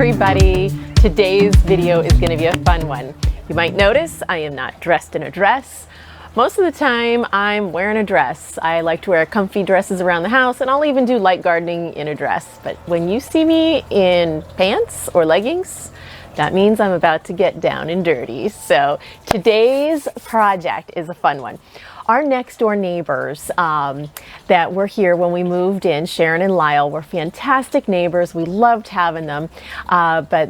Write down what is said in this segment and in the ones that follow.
everybody. Today's video is going to be a fun one. You might notice I am not dressed in a dress. Most of the time I'm wearing a dress. I like to wear comfy dresses around the house, and I'll even do light gardening in a dress. But when you see me in pants or leggings, that means I'm about to get down and dirty. So today's project is a fun one. Our next door neighbors that were here when we moved in, Sharon and Lyle, were fantastic neighbors. We loved having them. But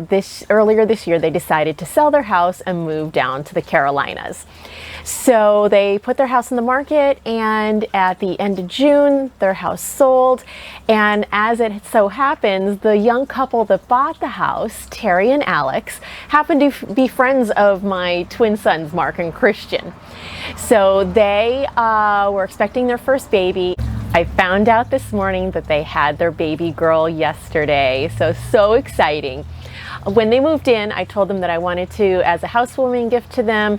earlier this year, they decided to sell their house and move down to the Carolinas. So they put their house on the market, and at the end of June, their house sold. And as it so happens, the young couple that bought the house, Terry and Alex, happened to be friends of my twin sons, Mark and Christian. So they were expecting their first baby. I found out this morning that they had their baby girl yesterday. So exciting. When they moved in, I told them that I wanted to, as a housewarming gift to them,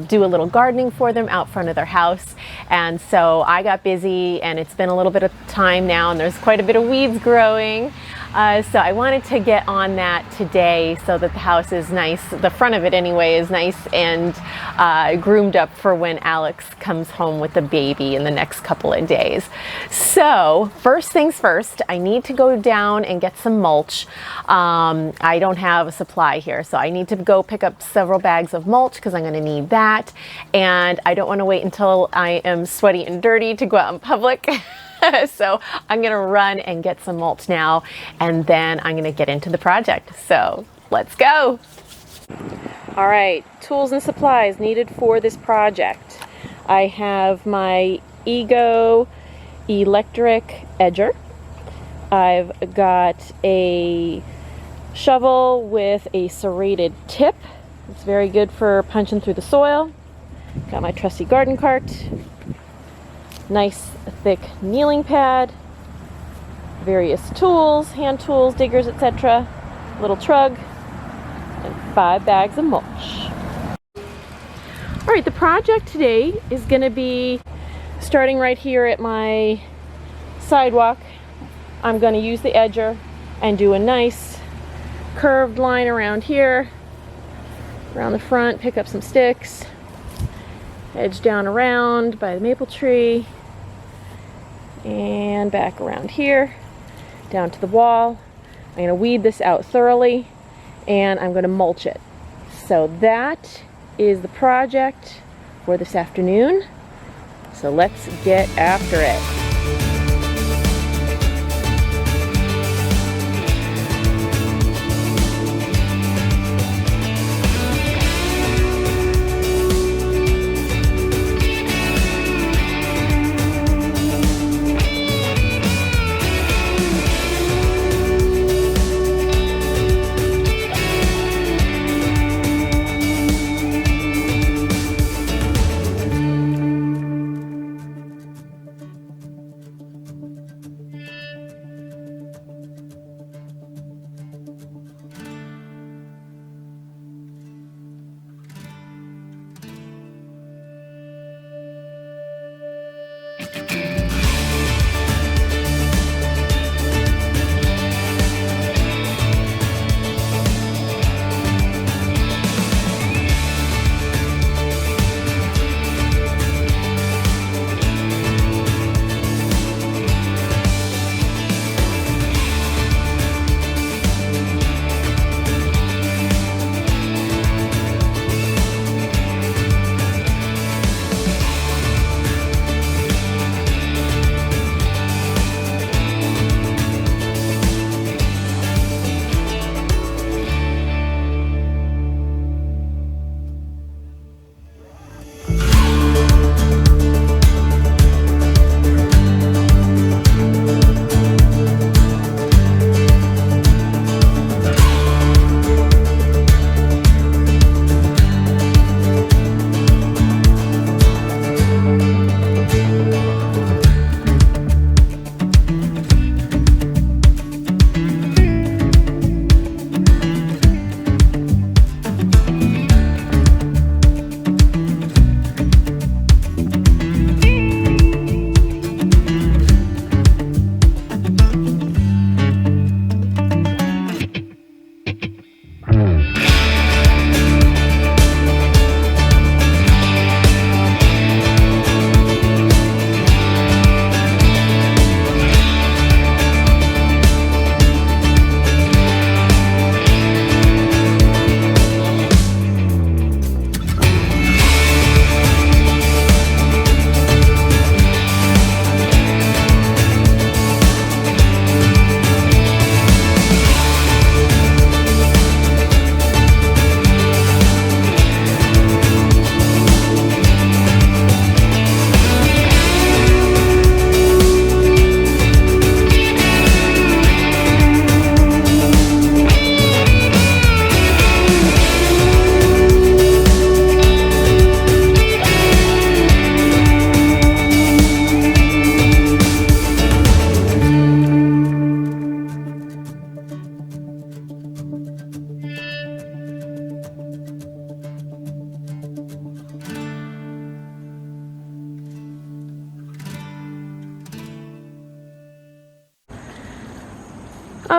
do a little gardening for them out front of their house. And so I got busy, and it's been a little bit of time now, and there's quite a bit of weeds growing. So I wanted to get on that today so that the house is nice, the front of it anyway, is nice and groomed up for when Alex comes home with the baby in the next couple of days. So first things first, I need to go down and get some mulch. I don't have a supply here, so I need to go pick up several bags of mulch because I'm going to need that. And I don't want to wait until I am sweaty and dirty to go out in public. So I'm going to run and get some mulch now, and then I'm going to get into the project. So let's go. All right, tools and supplies needed for this project. I have my Ego electric edger. I've got a shovel with a serrated tip. It's very good for punching through the soil. Got my trusty garden cart. Nice thick kneeling pad, various tools, hand tools, diggers, etc., little trug, and 5 bags of mulch. All right, the project today is going to be starting right here at my sidewalk. I'm going to use the edger and do a nice curved line around here, around the front, pick up some sticks, edge down around by the maple tree, and back around here, down to the wall. I'm going to weed this out thoroughly, and I'm going to mulch it. So that is the project for this afternoon. So let's get after it.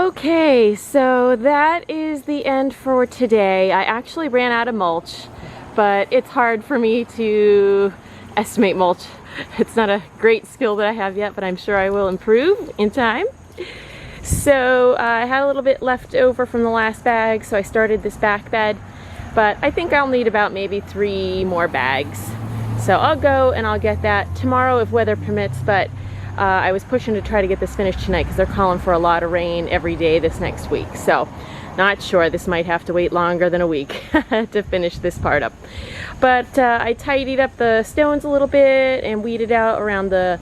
Okay, so that is the end for today. I actually ran out of mulch, but it's hard for me to estimate mulch. It's not a great skill that I have yet, but I'm sure I will improve in time. So I had a little bit left over from the last bag, so I started this back bed, but I think I'll need about maybe 3 more bags. So I'll go and I'll get that tomorrow if weather permits, but I was pushing to try to get this finished tonight because they're calling for a lot of rain every day this next week. So not sure, this might have to wait longer than a week to finish this part up. But I tidied up the stones a little bit and weeded out around the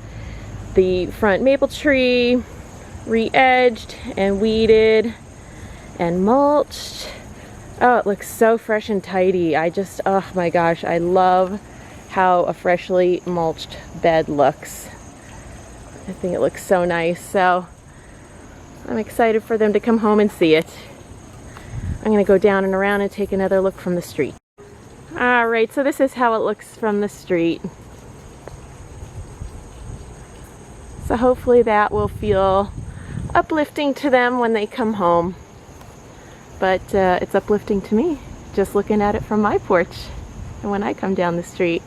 front maple tree, re-edged and weeded and mulched. Oh, it looks so fresh and tidy. Oh my gosh, I love how a freshly mulched bed looks. I think it looks so nice, so I'm excited for them to come home and see it. I'm gonna go down and around and take another look from the street. Alright, so this is how it looks from the street. So hopefully that will feel uplifting to them when they come home. But it's uplifting to me, just looking at it from my porch and when I come down the street.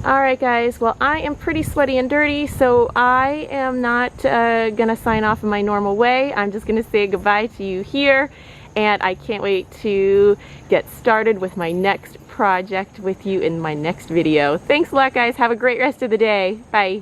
Alright guys, well I am pretty sweaty and dirty, so I am not gonna sign off in my normal way. I'm just gonna say goodbye to you here, and I can't wait to get started with my next project with you in my next video. Thanks a lot guys, have a great rest of the day. Bye.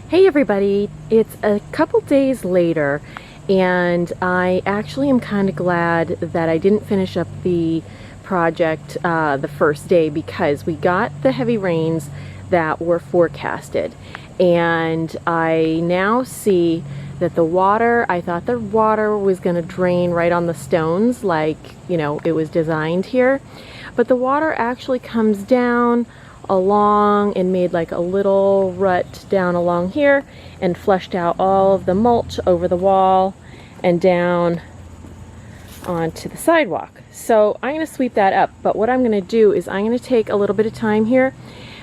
Hey everybody, it's a couple days later, and I actually am kind of glad that I didn't finish up the project the first day, because we got the heavy rains that were forecasted, and I now see that the water, I thought the water was going to drain right on the stones like, you know, it was designed here, but the water actually comes down along and made like a little rut down along here and flushed out all of the mulch over the wall and down onto the sidewalk. So I'm going to sweep that up, but what I'm going to do is I'm going to take a little bit of time here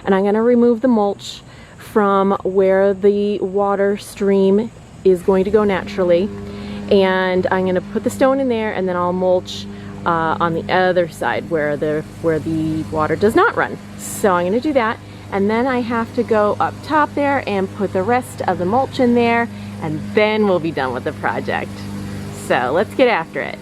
and I'm going to remove the mulch from where the water stream is going to go naturally, and I'm going to put the stone in there, and then I'll mulch on the other side where the water does not run. So I'm going to do that, and then I have to go up top there and put the rest of the mulch in there, and then we'll be done with the project. So let's get after it.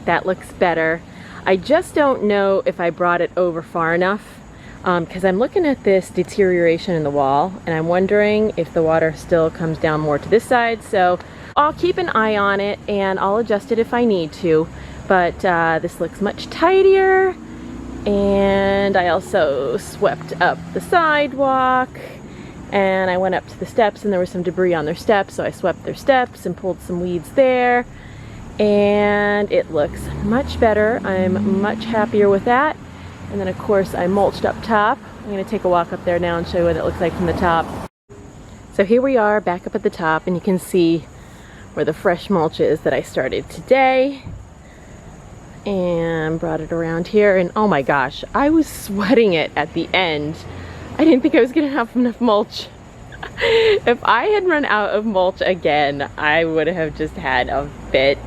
right, that looks better. I just don't know if I brought it over far enough because I'm looking at this deterioration in the wall and I'm wondering if the water still comes down more to this side. So I'll keep an eye on it and I'll adjust it if I need to. But this looks much tidier. And I also swept up the sidewalk and I went up to the steps and there was some debris on their steps, so I swept their steps and pulled some weeds there. And it looks much better. I'm much happier with that. And then of course I mulched up top. I'm going to take a walk up there now and show you what it looks like from the top. So here we are back up at the top and you can see where the fresh mulch is that I started today. And brought it around here and oh my gosh, I was sweating it at the end. I didn't think I was going to have enough mulch. If I had run out of mulch again, I would have just had a fit.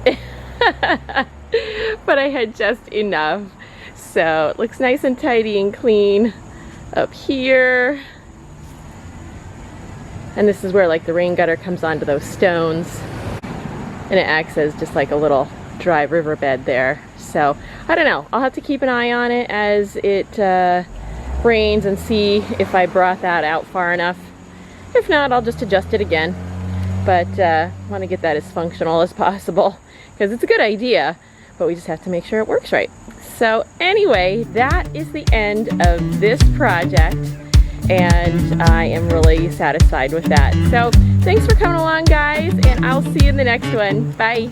But I had just enough. So it looks nice and tidy and clean up here. And this is where like the rain gutter comes onto those stones. And it acts as just like a little dry riverbed there. So I don't know. I'll have to keep an eye on it as it rains and see if I brought that out far enough. If not, I'll just adjust it again. But want to get that as functional as possible because it's a good idea, but we just have to make sure it works right. So anyway, that is the end of this project and I am really satisfied with that. So thanks for coming along, guys, and I'll see you in the next one. Bye.